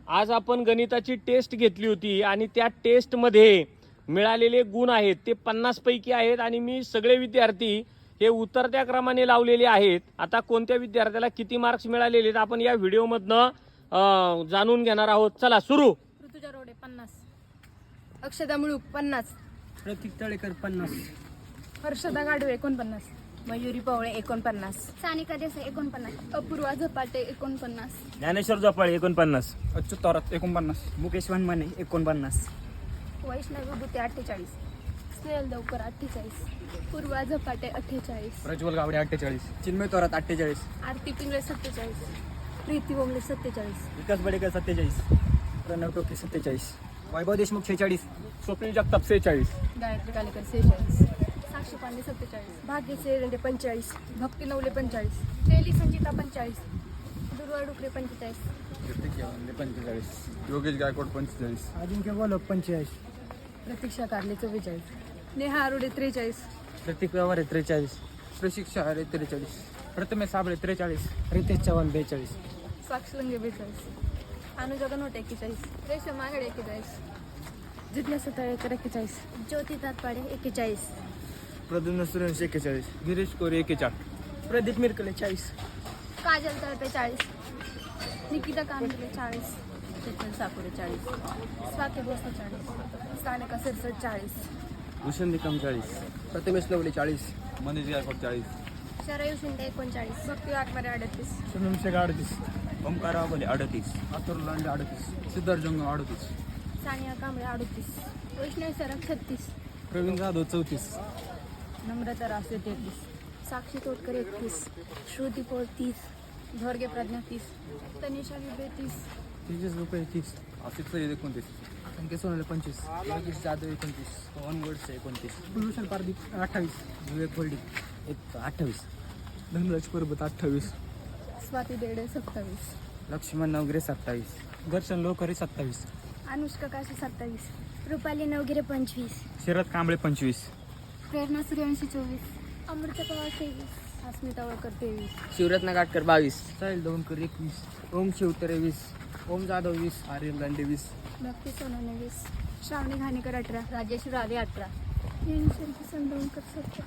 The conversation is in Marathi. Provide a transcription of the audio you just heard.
आज आपण गणिताची टेस्ट घेतली होती आणि त्या टेस्टमध्ये मिळालेले गुण आहेत ते 50 पैकी आहेत आणि मी सगळे विद्यार्थी हे उतरत्या क्रमाने लावलेले आहेत. आता कोणत्या विद्यार्थ्याला किती मार्क्स मिळालेले आहेत आपण या व्हिडिओमधनं जाणून घेणार आहोत. चला सुरू. ऋतुजा रोडे 50, अक्षदा मुळूक 50, प्रतीक तळेकर 50, हर्षदा गाडवे 49, मयुरी पवळे 49, सानिका देसाई 49, अपूर्वा झपाटे 49, ज्ञानेश्वर जपाळे 49, अच्युत थोरात 49, मुकेश वनमाने 49, वैष्णवी बुते 48, स्नेहल दवकर 48, पूर्वा झपाटे 48, प्रज्वल गावडे 48, चिन्मय थोरात 48, आरती पिंगळे 47, प्रीती बोंगले 47, विकास बडेकर 47, प्रणव टोके 47, वैभव देशमुख 46, स्वप्नील जगताप 46, गायत्री कालेकर 46, साक्षी पांडे 47, भाग्यश्री रेंडे 45, भक्ती नवले 45, शैली संचिता 45, दुर्वा डुकरे 45, प्रतीक गेवंडे 45, योगेश गायकवाड 45, अजिंक्य बोलक 45, प्रतीक्षा कारले 44, नेहा अरोडे 43, प्रतीक व्यवहारे 43, प्रशिक्षा हरे 43, प्रथमेश साबळे 43, रितेश चव्हाण 42, साक्षी लंगे 42, अनुजा गणवट 41, रेशम आगडे 41, जिज्ञासा तळेकर 41, ज्योती तातपाडे 41, प्रद्युम्न सुरेश 41, गिरीश कोरे 41, प्रदीप मिरकले 40, काजल तळपे 40, निकिता कांबळे 40, चेतन साकुरे 40, स्वाती भोसले 40, सानिका सिरसट 40, भूषण निकम 40, प्रथमेश लवले 40, मनीष गायकवाड 40, शरयू शिंदे 39, भक्ती वाघमारे 38, सुनील शेख 38, ओमकार रावले 38, आतुर लांडे 38, सिद्धार्थ जंगम 38, सानिया कांबळे 38, वैष्णवी सरक 36, प्रवीण जाधव 34, नम्रता रासवे 33, साक्षी तोटकर 31, श्रुती पोळ 30, धोरगे प्रज्ञा 30, तनिषा विबे 30, तेजस रुपये 30, आसिफ सय्यद 29, अंकित सोनाले 25, योगेश जाधव 29, पवन गोडसे 29, कुलभूषण पारदीप 28, विवेक होल्डी 28, धनराज पर्वत 28, स्वाती देडे 27, लक्ष्मण नवगिरे 27, दर्शन लोकरे 27, अनुष्का काशी 27, रुपाली नवगिरे 25, शरद कांबळे 25, प्रेरणा सूर्यवंशी 24, अमृता पवार 23, अस्मिता वळकर 23, शिवरत्न गाटकर 22, साहिल दवणकर 21, ओम शिवतरे 20, ओम जाधव 20, आर्यन लांडे 20, भक्ती सोनवणे 20, श्रावणी घाणेकर 18, राजेश्वर आले 18, किसन दवणकर 17,